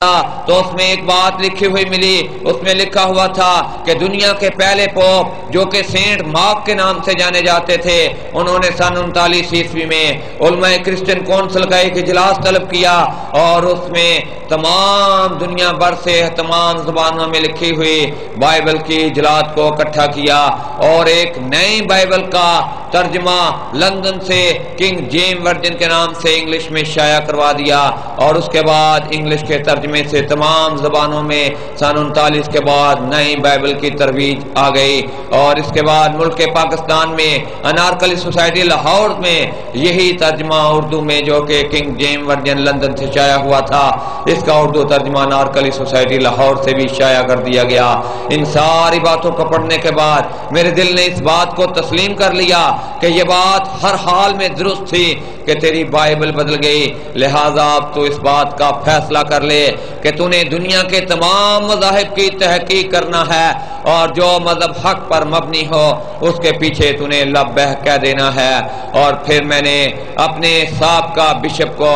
تو اس میں ایک بات لکھی ہوئی ملی، اس میں لکھا ہوا تھا کہ دنیا کے پہلے پوپ جو کہ سینٹ مارک کے نام سے جانے جاتے تھے، انہوں نے سن 39 میں علماء کرسچن کونسل کا ایک اجلاس طلب کیا اور اس میں تمام دنیا بھر سے تمام زبانوں میں لکھی ہوئی بائبل کی اجلاس کو اکٹھا کیا اور ایک نئی بائبل کا ترجمہ لندن سے کنگ جیم ورجن کے نام سے انگلش میں شائع کروا دیا، اور اس کے بعد انگلش کے ترجمے سے تمام زبانوں میں سن 39 کے بعد نئی بائبل کی ترویج آ گئی، اور اس کے بعد ملک پاکستان میں انارکلی سوسائٹی لاہور میں یہی ترجمہ اردو میں جو کہ کنگ جیم ورجن لندن سے شائع ہوا تھا، اس کا اردو ترجمہ انارکلی سوسائٹی لاہور سے بھی شائع کر دیا گیا۔ ان ساری باتوں کو پڑھنے کے بعد میرے دل نے اس بات کو تسلیم کر لیا کہ یہ بات ہر حال میں درست تھی کہ تیری بائبل بدل گئی، لہذا اب تو اس بات کا فیصلہ کر لے کہ تو نے دنیا کے تمام مذاہب کی تحقیق کرنا ہے اور جو مذہب حق پر مبنی ہو اس کے پیچھے تو نے لبیک کہہ دینا ہے۔ اور پھر میں نے اپنے سابقہ بشپ کو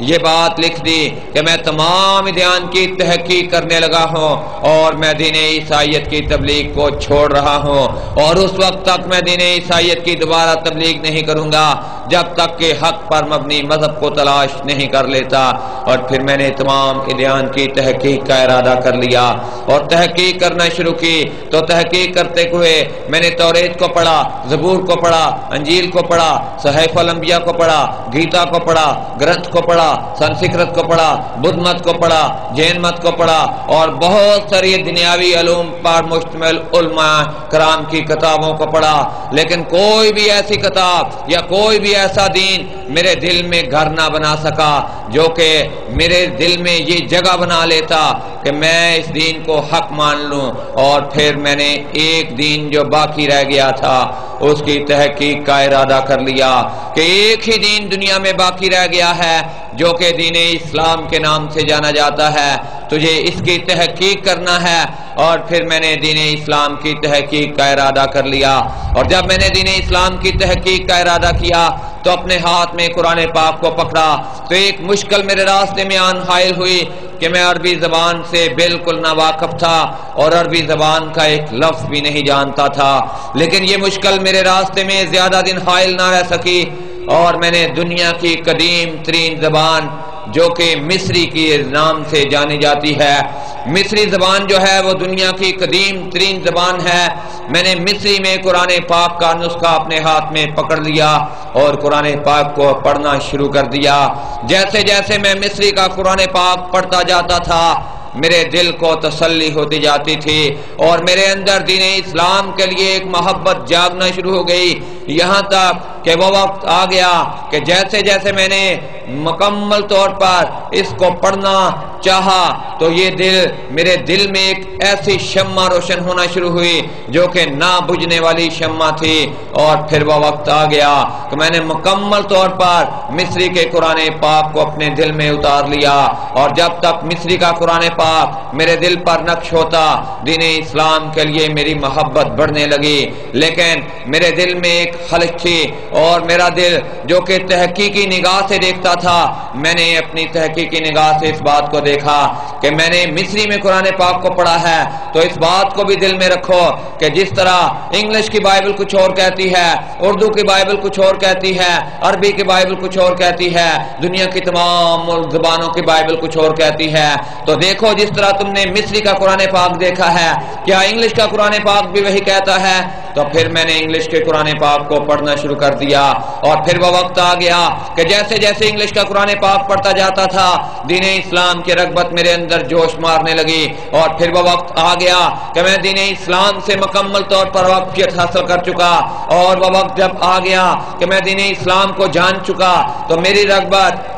یہ بات لکھ دی کہ میں تمام ادیان کی تحقیق کرنے لگا ہوں اور میں دین عیسائیت کی تبلیغ کو چھوڑ رہا ہوں، اور اس وقت تک میں دین عیسائیت کی دوبارہ تبلیغ نہیں کروں گا جب تک کہ حق پر مبنی مذہب کو تلاش نہیں کر لیتا۔ اور پھر میں نے تمام ادیان کی تحقیق کا ارادہ کر لیا اور تحقیق کرنا شروع کی۔ تو تحقیق کرتے ہوئے میں نے توریت کو پڑھا، زبور کو پڑھا، انجیل کو پڑھا، صحائف الانبیاء کو پڑھا، گیتا کو پڑھا، گرنتھ کو پڑھا، سنسکرت کو پڑھا، بدھ مت کو پڑھا، جین مت کو پڑھا، اور بہت ساری دنیاوی علوم پر مشتمل علماء کرام کی کتابوں کو پڑھا، لیکن کوئی بھی ایسی کتاب یا کوئی بھی ایسا دین میرے دل میں گھر نہ بنا سکا جو کہ میرے دل میں یہ جگہ بنا لیتا کہ میں اس دین کو حق مان لوں۔ اور پھر میں نے ایک دین جو باقی رہ گیا تھا اس کی تحقیق کا ارادہ کر لیا کہ ایک ہی دین دنیا میں باقی رہ گیا ہے جو کہ دین اسلام کے نام سے جانا جاتا ہے، تجھے اس کی تحقیق کرنا ہے۔ اور پھر میں نے دین اسلام کی تحقیق کا ارادہ کر لیا، اور جب میں نے دین اسلام کی تحقیق کا ارادہ کیا تو اپنے ہاتھ میں قرآن پاک کو پکڑا تو ایک مشکل میرے راستے میں آن حائل ہوئی کہ میں عربی زبان سے بالکل ناواقف تھا اور عربی زبان کا ایک لفظ بھی نہیں جانتا تھا، لیکن یہ مشکل میرے راستے میں زیادہ دن حائل نہ رہ سکی، اور میں نے دنیا کی قدیم ترین زبان جو کہ مصری کے نام سے جانی جاتی ہے، مصری زبان جو ہے وہ دنیا کی قدیم ترین زبان ہے، میں نے مصری میں قرآن پاک کا نسخہ اپنے ہاتھ میں پکڑ لیا اور قرآن پاک کو پڑھنا شروع کر دیا۔ جیسے جیسے میں مصری کا قرآن پاک پڑھتا جاتا تھا میرے دل کو تسلی ہوتی جاتی تھی اور میرے اندر دین اسلام کے لیے ایک محبت جاگنا شروع ہو گئی، یہاں تک کہ وہ وقت آ گیا کہ جیسے جیسے میں نے مکمل طور پر اس کو پڑھنا چاہا تو یہ میرے دل میں ایک ایسی شمع روشن ہونا شروع ہوئی جو کہ نہ بجھنے والی شمع تھی، اور پھر وہ وقت آ گیا کہ میں نے مکمل طور پر مصری کے قرآن پاک کو اپنے دل میں اتار لیا، اور جب تک مصری کا قرآن پاک میرے دل پر نقش ہوتا دین اسلام کے لیے میری محبت بڑھنے لگی، لیکن میرے دل میں ایک خلش تھی اور میرا دل جو کہ تحقیقی نگاہ سے دیکھتا تھا، میں نے اپنی تحقیقی نگاہ سے اس بات کو دیکھا کہ میں نے مصری میں قرآن پاک کو پڑھا ہے، تو اس بات کو بھی دل میں رکھو کہ جس طرح انگلش کی بائبل کچھ اور کہتی ہے، اردو کی بائبل کچھ اور کہتی ہے، عربی کی بائبل کچھ اور کہتی ہے، دنیا کی تمام زبانوں کی بائبل کچھ اور کہتی ہے، تو دیکھو جس طرح تم نے مصری کا قرآن پاک دیکھا ہے کیا انگلش کا قرآن پاک بھی وہی کہتا ہے؟ تو پھر میں نے انگلش کے قرآن پاک کو پڑھنا شروع کر دیا، اور پھر وہ وقت آ گیا کہ جیسے جیسے انگلش کا قرآن پاک پڑھتا جاتا تھا دین اسلام کی رغبت میرے اندر جوش مارنے لگی، اور پھر وہ وقت آ گیا کہ میں دین اسلام سے مکمل طور پر واقفیت حاصل کر چکا، اور وہ وقت جب آ گیا کہ میں دین اسلام کو جان چکا تو میری رغبت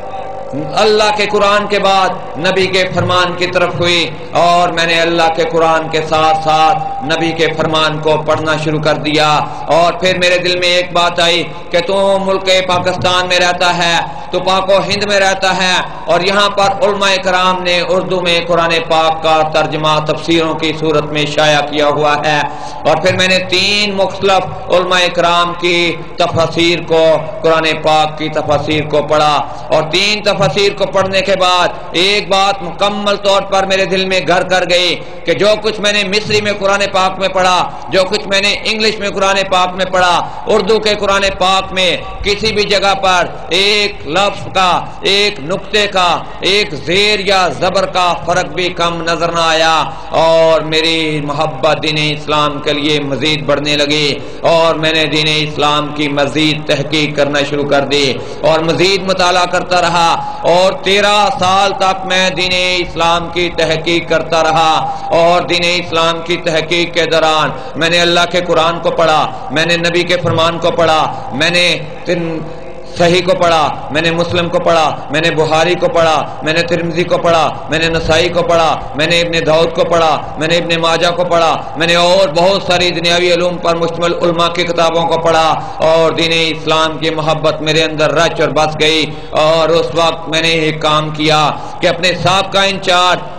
اللہ کے قرآن کے بعد نبی کے فرمان کی طرف ہوئی، اور میں نے اللہ کے قرآن کے ساتھ ساتھ نبی کے فرمان کو پڑھنا شروع کر دیا۔ اور پھر میرے دل میں ایک بات آئی کہ تو ملک پاکستان میں رہتا ہے، تو پاک و ہند میں رہتا ہے، اور یہاں پر علماء کرام نے اردو میں قرآن پاک کا ترجمہ تفسیروں کی صورت میں شائع کیا ہوا ہے، اور پھر میں نے 3 مختلف علماء کرام کی تفسیر کو قرآن پاک کی تفسیر کو پڑھا، اور 3 تفسیر تفاسیر کو پڑھنے کے بعد ایک بات مکمل طور پر میرے دل میں گھر کر گئی کہ جو کچھ میں نے مصری میں قرآن پاک میں پڑھا، جو کچھ میں نے انگلش میں قرآن پاک میں پڑھا، اردو کے قرآن پاک میں کسی بھی جگہ پر ایک لفظ کا، ایک نقطے کا، ایک زیر یا زبر کا فرق بھی کم نظر نہ آیا، اور میری محبت دین اسلام کے لیے مزید بڑھنے لگی، اور میں نے دین اسلام کی مزید تحقیق کرنا شروع کر دی اور مزید مطالعہ کرتا رہا، اور 13 سال تک میں دین اسلام کی تحقیق کرتا رہا، اور دین اسلام کی تحقیق کے دوران میں نے اللہ کے قرآن کو پڑھا، میں نے نبی کے فرمان کو پڑھا، میں نے صحیح کو پڑھا، میں نے مسلم کو پڑھا، میں نے بخاری کو پڑھا، میں نے ترمذی کو پڑھا، میں نے نسائی کو پڑھا، میں نے ابن داؤد کو پڑھا، میں نے ابن ماجہ کو پڑھا، میں نے اور بہت ساری دنیاوی علوم پر مشتمل علماء کی کتابوں کو پڑھا، اور دین اسلام کی محبت میرے اندر رچ اور بس گئی، اور اس وقت میں نے ایک کام کیا کہ اپنے سابقہ انچارج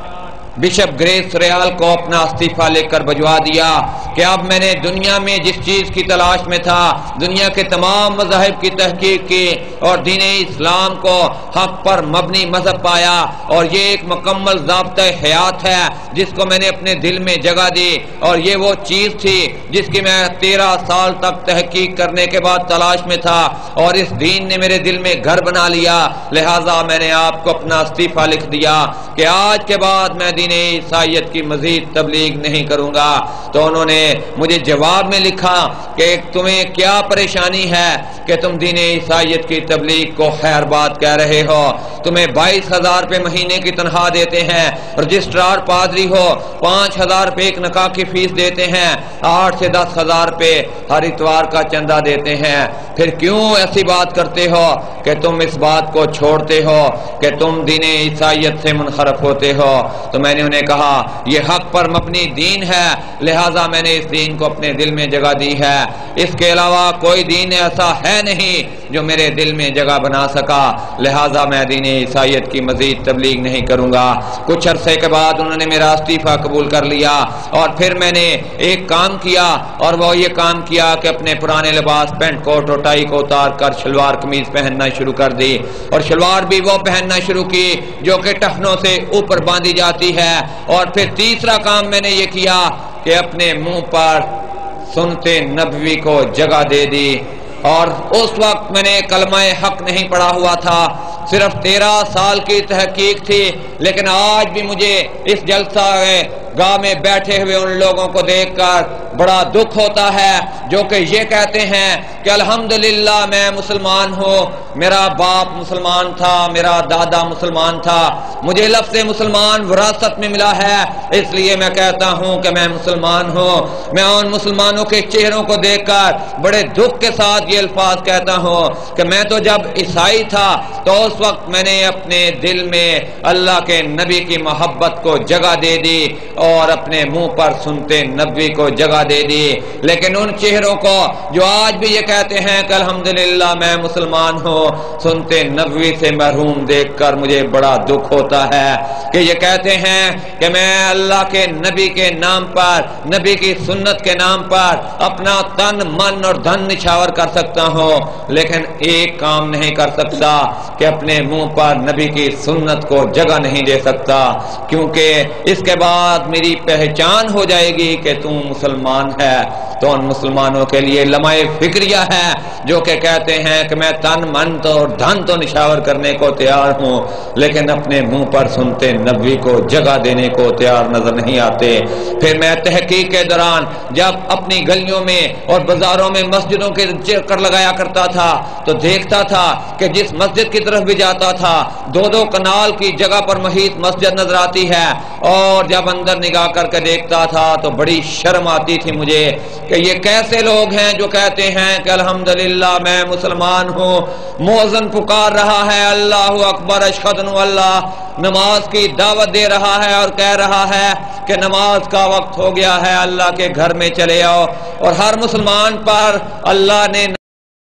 بشپ گریس ریال کو اپنا استعفیٰ لے کر بھجوا دیا کہ اب میں نے دنیا میں جس چیز کی تلاش میں تھا، دنیا کے تمام مذاہب کی تحقیق کی اور دین اسلام کو حق پر مبنی مذہب پایا، اور یہ ایک مکمل ضابطۂ حیات ہے جس کو میں نے اپنے دل میں جگہ دی، اور یہ وہ چیز تھی جس کی میں 13 سال تک تحقیق کرنے کے بعد تلاش میں تھا، اور اس دین نے میرے دل میں گھر بنا لیا، لہٰذا میں نے آپ کو اپنا استعفیٰ لکھ دیا کہ آج کے بعد میں دین عیسائیت کی مزید تبلیغ نہیں کروں گا۔ تو انہوں نے مجھے جواب میں لکھا کہ تمہیں کیا پریشانی ہے کہ تم دین عیسائیت کی تبلیغ کو خیر بات کہہ رہے ہو، تمہیں 22,000 روپے مہینے کی تنخواہ دیتے ہیں، رجسٹرار پادری ہو 5,000 روپے ایک نکاح کی فیس دیتے ہیں، 8 سے 10,000 روپے ہر اتوار کا چندہ دیتے ہیں، پھر کیوں ایسی بات کرتے ہو کہ تم اس بات کو چھوڑتے ہو کہ تم دین عیسائیت سے منحرف ہوتے ہو؟ تو میں نے انہیں کہا یہ حق پر مبنی دین ہے، لہٰذا میں نے اس دین کو اپنے دل میں جگہ دی ہے، اس کے علاوہ کوئی دین ایسا ہے نہیں جو میرے دل میں جگہ بنا سکا، لہٰذا میں دین عیسائیت کی مزید تبلیغ نہیں کروں گا۔ کچھ عرصے کے بعد انہوں نے میرا استعفیٰ قبول کر لیا، اور پھر میں نے ایک کام کیا، اور وہ یہ کام کیا کہ اپنے پرانے لباس پینٹ کوٹ اور ٹائی کو اتار کر شلوار قمیض پہننا شروع کر دی، اور شلوار بھی وہ پہننا شروع کی جو کہ ٹخنوں سے اوپر باندھی جاتی ہے، اور پھر تیسرا کام میں نے یہ کیا کہ اپنے منہ پر سنتے نبوی کو جگہ دے دی، اور اس وقت میں نے کلمہ حق نہیں پڑھا ہوا تھا، صرف 13 سال کی تحقیق تھی، لیکن آج بھی مجھے اس جلسہ گاہ میں بیٹھے ہوئے ان لوگوں کو دیکھ کر بڑا دکھ ہوتا ہے جو کہ یہ کہتے ہیں کہ الحمدللہ میں مسلمان ہوں، میرا باپ مسلمان تھا، میرا دادا مسلمان تھا، مجھے لفظ مسلمان وراثت میں ملا ہے، اس لیے میں کہتا ہوں کہ میں مسلمان ہوں۔ میں ان مسلمانوں کے چہروں کو دیکھ کر بڑے دکھ کے ساتھ یہ الفاظ کہتا ہوں کہ میں تو جب عیسائی تھا تو اس وقت میں نے اپنے دل میں اللہ کے نبی کی محبت کو جگہ دے دی اور اپنے منہ پر سنتے نبی کو جگہ دے دی، لیکن ان چہروں کو جو آج بھی یہ کہتے ہیں کہ الحمدللہ میں مسلمان ہوں، سنتے نبوی سے محروم دیکھ کر مجھے بڑا دکھ ہوتا ہے کہ یہ کہتے ہیں کہ میں اللہ کے نبی کے نام پر، نبی کی سنت کے نام پر اپنا تن من اور دھن نچھاور کر سکتا ہوں، لیکن ایک کام نہیں کر سکتا کہ اپنے منہ پر نبی کی سنت کو جگہ نہیں دے سکتا، کیونکہ اس کے بعد میری پہچان ہو جائے گی کہ تم مسلمان ہے۔ تو ان مسلمانوں کے لیے لمحہ فکریہ ہے جو کہ کہتے ہیں کہ میں تن من تو اور دھن تو نشاور کرنے کو تیار ہوں، لیکن اپنے منہ پر سنتے نبی کو جگہ دینے کو تیار نظر نہیں آتے۔ پھر میں تحقیق کے دوران جب اپنی گلیوں میں اور بازاروں میں مسجدوں کے چکر لگایا کرتا تھا تو دیکھتا تھا کہ جس مسجد کی طرف بھی جاتا تھا 2-2 کنال کی جگہ پر محیط مسجد نظر آتی ہے، اور جب اندر نگاہ کر کے دیکھتا تھا تو بڑی شرم آتی تھی مجھے کہ یہ کیسے لوگ ہیں جو کہتے ہیں کہ الحمدللہ میں مسلمان ہوں، مؤذن پکار رہا ہے اللہ اکبر اشہد ان اللہ، نماز کی دعوت دے رہا ہے اور کہہ رہا ہے کہ نماز کا وقت ہو گیا ہے، اللہ کے گھر میں چلے آؤ، اور ہر مسلمان پر اللہ نے